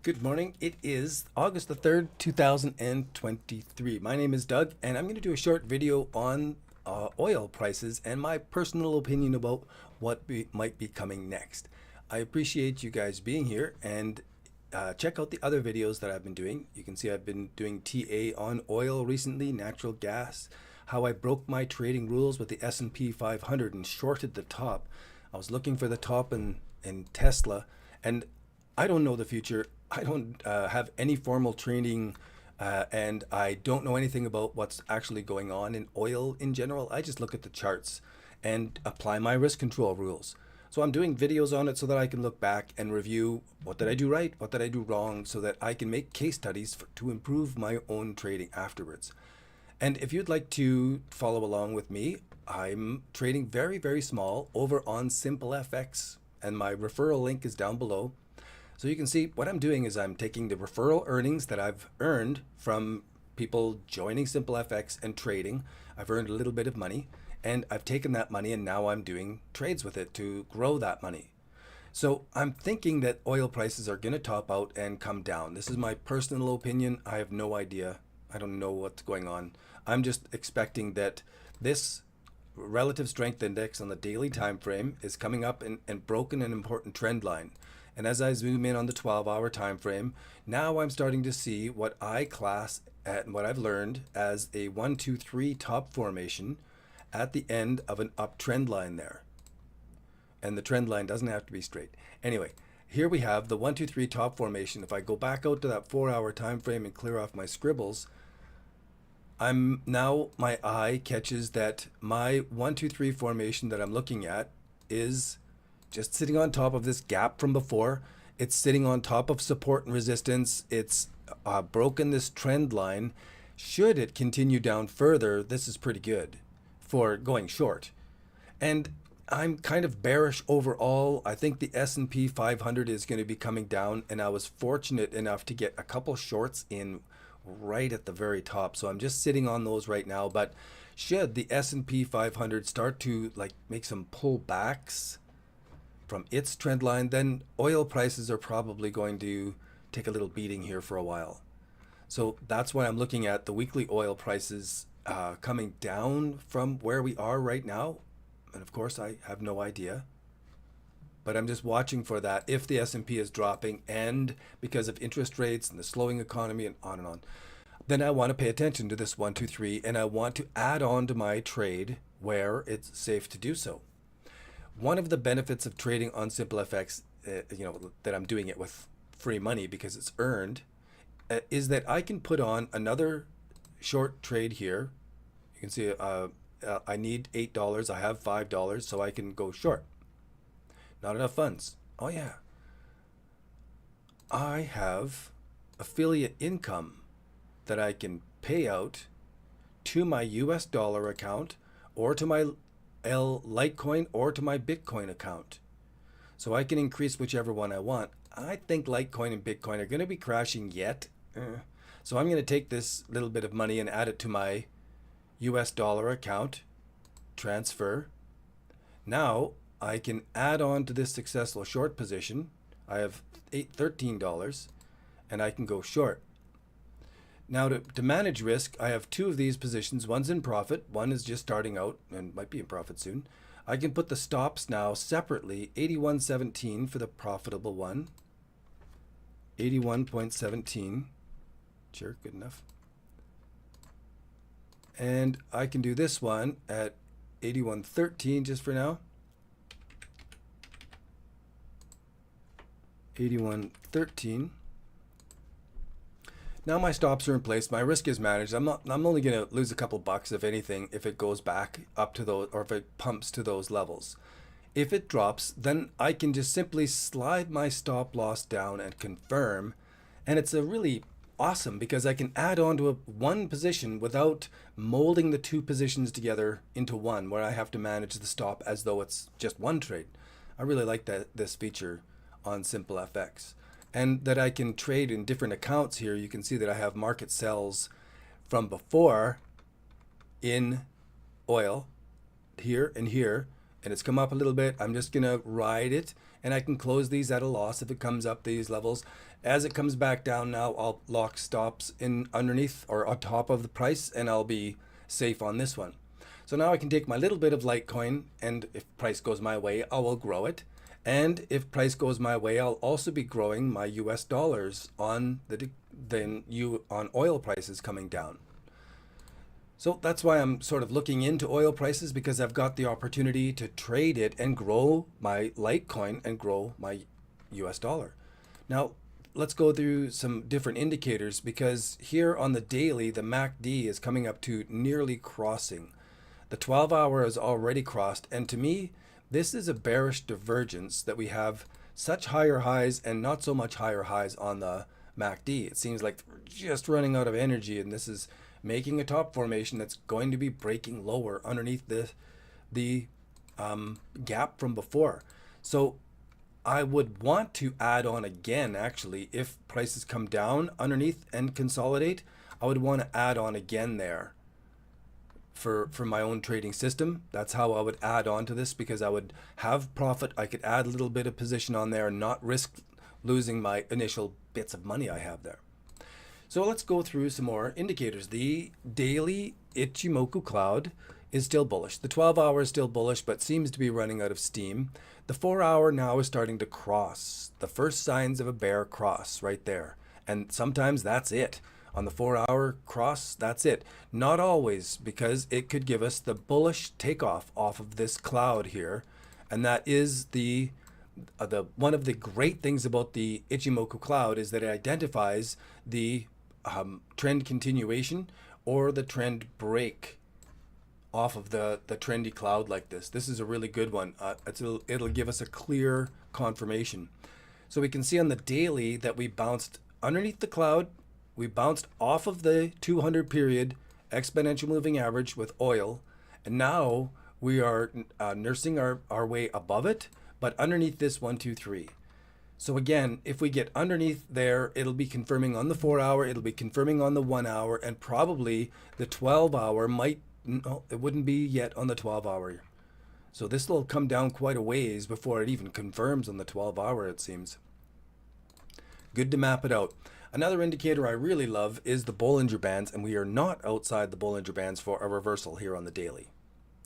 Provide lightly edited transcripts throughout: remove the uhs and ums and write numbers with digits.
Good morning. It is August the 3rd, 2023. My name is Doug, and I'm going to do a short video on oil prices and my personal opinion about what might be coming next. I appreciate you guys being here, and check out the other videos that I've been doing. You can see I've been doing TA on oil recently, natural gas, how I broke my trading rules with the S&P 500 and shorted the top. I was looking for the top in Tesla, and I don't know the future. I don't have any formal training, and I don't know anything about what's actually going on in oil in general. I just look at the charts and apply my risk control rules. So I'm doing videos on it so that I can look back and review what did I do right, what did I do wrong, so that I can make case studies to improve my own trading afterwards. And if you'd like to follow along with me, I'm trading very, very small over on SimpleFX, and my referral link is down below. So you can see what I'm doing is I'm taking the referral earnings that I've earned from people joining SimpleFX and trading. I've earned a little bit of money, and I've taken that money and now I'm doing trades with it to grow that money. So I'm thinking that oil prices are going to top out and come down. This is my personal opinion. I have no idea. I don't know what's going on. I'm just expecting that this relative strength index on the daily time frame is coming up and broken an important trend line. And as I zoom in on the 12-hour time frame, now I'm starting to see what I class at what I've learned as a 1, 2, 3 top formation at the end of an uptrend line there. And the trend line doesn't have to be straight. Anyway, here we have the 1, 2, 3 top formation. If I go back out to that 4-hour time frame and clear off my scribbles, my eye catches that my 1, 2, 3 formation that I'm looking at is just sitting on top of this gap from before. It's sitting on top of support and resistance. It's broken this trend line. Should it continue down further, this is pretty good for going short. And I'm kind of bearish overall. I think the S&P 500 is going to be coming down, and I was fortunate enough to get a couple shorts in right at the very top. So I'm just sitting on those right now. But should the S&P 500 start to make some pullbacks from its trend line, then oil prices are probably going to take a little beating here for a while. So that's why I'm looking at the weekly oil prices coming down from where we are right now. And of course, I have no idea, but I'm just watching for that. If the S&P is dropping, and because of interest rates and the slowing economy and on, then I want to pay attention to this 1, 2, 3, and I want to add on to my trade where it's safe to do so. One of the benefits of trading on SimpleFX, that I'm doing it with free money because it's earned, is that I can put on another short trade here. You can see I need $8. I have $5, so I can go short. Not enough funds. Oh yeah. I have affiliate income that I can pay out to my US dollar account or to my Litecoin or to my Bitcoin account. So I can increase whichever one I want. I think Litecoin and Bitcoin are going to be crashing yet. So I'm going to take this little bit of money and add it to my US dollar account, transfer. Now I can add on to this successful short position. I have $13 and I can go short. Now to manage risk, I have 2 of these positions. One's in profit, one is just starting out and might be in profit soon. I can put the stops now separately, 81.17 for the profitable one, 81.17, sure, good enough. And I can do this one at 81.13 just for now. 81.13. Now my stops are in place. My risk is managed. I'm only going to lose a couple bucks, if anything, if it goes back up to those, or if it pumps to those levels. If it drops, then I can just simply slide my stop loss down and confirm. And it's a really awesome because I can add on to one position without molding the 2 positions together into one, where I have to manage the stop as though it's just one trade. I really like this feature on SimpleFX. And that I can trade in different accounts here. You can see that I have market sells from before in oil here and here, and it's come up a little bit. I'm just gonna ride it, and I can close these at a loss if it comes up these levels. As it comes back down now, I'll lock stops in underneath or on top of the price, and I'll be safe on this one. So now I can take my little bit of Litecoin, and if price goes my way, I will grow it. And if price goes my way, I'll also be growing my US dollars on on oil prices coming down. So that's why I'm sort of looking into oil prices, because I've got the opportunity to trade it and grow my Litecoin and grow my US dollar. Now, let's go through some different indicators, because here on the daily, the MACD is coming up to nearly crossing. The 12-hour is already crossed, and to me, this is a bearish divergence that we have such higher highs and not so much higher highs on the MACD. It seems like we're just running out of energy, and this is making a top formation that's going to be breaking lower underneath the gap from before. So I would want to add on again, actually, if prices come down underneath and consolidate, I would want to add on again there for my own trading system. That's how I would add on to this, because I would have profit. I could add a little bit of position on there and not risk losing my initial bits of money I have there. So let's go through some more indicators. The daily Ichimoku cloud is still bullish. The 12-hour is still bullish, but seems to be running out of steam. The 4-hour now is starting to cross. The first signs of a bear cross right there. And sometimes that's it. On the 4-hour cross, that's it. Not always, because it could give us the bullish takeoff off of this cloud here. And that is one of the great things about the Ichimoku cloud, is that it identifies the trend continuation or the trend break off of the trendy cloud like this. This is a really good one. It'll give us a clear confirmation. So we can see on the daily that we bounced underneath the cloud. We bounced off of the 200 period exponential moving average with oil, and now we are nursing our way above it, but underneath this 1, 2, 3. So again, if we get underneath there, it'll be confirming on the 4-hour, it'll be confirming on the 1-hour, and probably the 12-hour might, no, it wouldn't be yet on the 12-hour. So this will come down quite a ways before it even confirms on the 12-hour, it seems. Good to map it out. Another indicator I really love is the Bollinger Bands, and we are not outside the Bollinger Bands for a reversal here on the daily.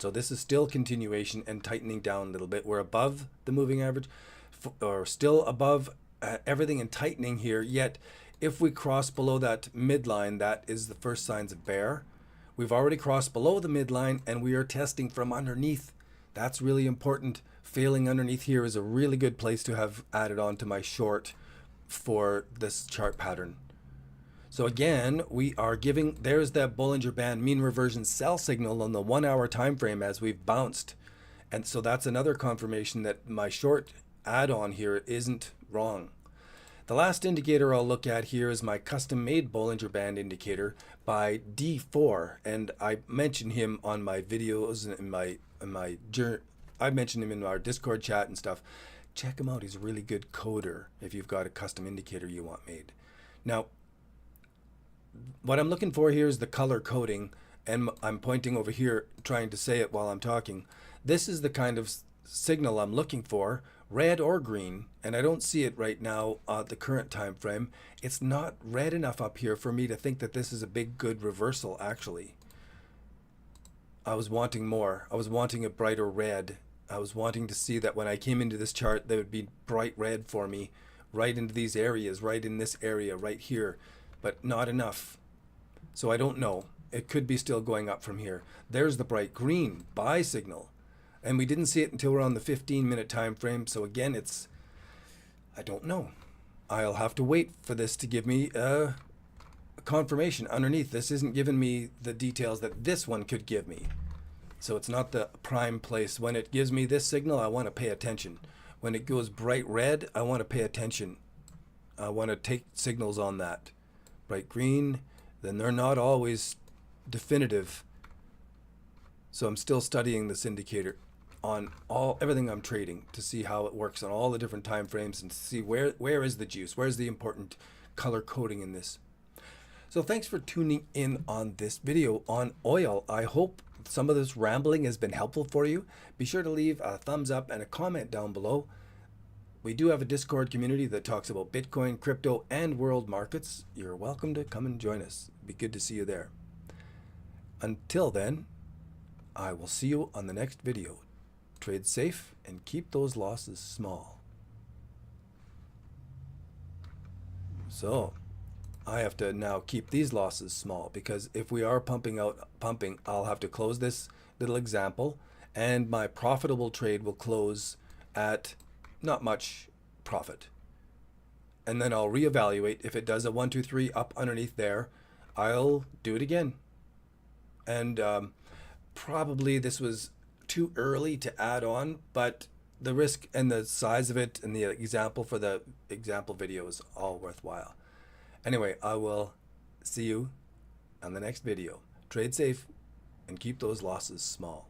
So this is still continuation and tightening down a little bit. We're above the moving average, or still above everything and tightening here, yet if we cross below that midline, that is the first signs of bear. We've already crossed below the midline, and we are testing from underneath. That's really important. Failing underneath here is a really good place to have added on to my short for this chart pattern. So again, we are giving, there's that Bollinger Band mean reversion sell signal on the 1-hour time frame as we've bounced. And so that's another confirmation that my short add-on here isn't wrong. The last indicator I'll look at here is my custom-made Bollinger Band indicator by D4, and I mentioned him on my videos and I mentioned him in our Discord chat and stuff. Check him out. He's a really good coder if you've got a custom indicator you want made. Now, what I'm looking for here is the color coding, and I'm pointing over here trying to say it while I'm talking. This is the kind of signal I'm looking for, red or green, and I don't see it right now at the current time frame. It's not red enough up here for me to think that this is a big good reversal. Actually, I was wanting more. I was wanting a brighter red. I was wanting to see that when I came into this chart, they would be bright red for me, right into these areas, right in this area, right here, but not enough. So I don't know. It could be still going up from here. There's the bright green buy signal, and we didn't see it until we're on the 15-minute time frame. So again, I don't know. I'll have to wait for this to give me a confirmation underneath. This isn't giving me the details that this one could give me. So it's not the prime place. When it gives me this signal, I want to pay attention. When it goes bright red, I want to pay attention. I want to take signals on that. Bright green, then they're not always definitive. So I'm still studying this indicator on everything I'm trading to see how it works on all the different time frames and to see where is the juice, where's the important color coding in this. So thanks for tuning in on this video on oil. I hope some of this rambling has been helpful for you, be sure to leave a thumbs up and a comment down below. We do have a Discord community that talks about Bitcoin, crypto, and world markets. You're welcome to come and join us. It'd be good to see you there. Until then, I will see you on the next video. Trade safe and keep those losses small. So I have to now keep these losses small, because if we are pumping, I'll have to close this little example, and my profitable trade will close at not much profit. And then I'll reevaluate. If it does a 1, 2, 3 up underneath there, I'll do it again. And probably this was too early to add on, but the risk and the size of it and the example for the example video is all worthwhile. Anyway, I will see you on the next video. Trade safe and keep those losses small.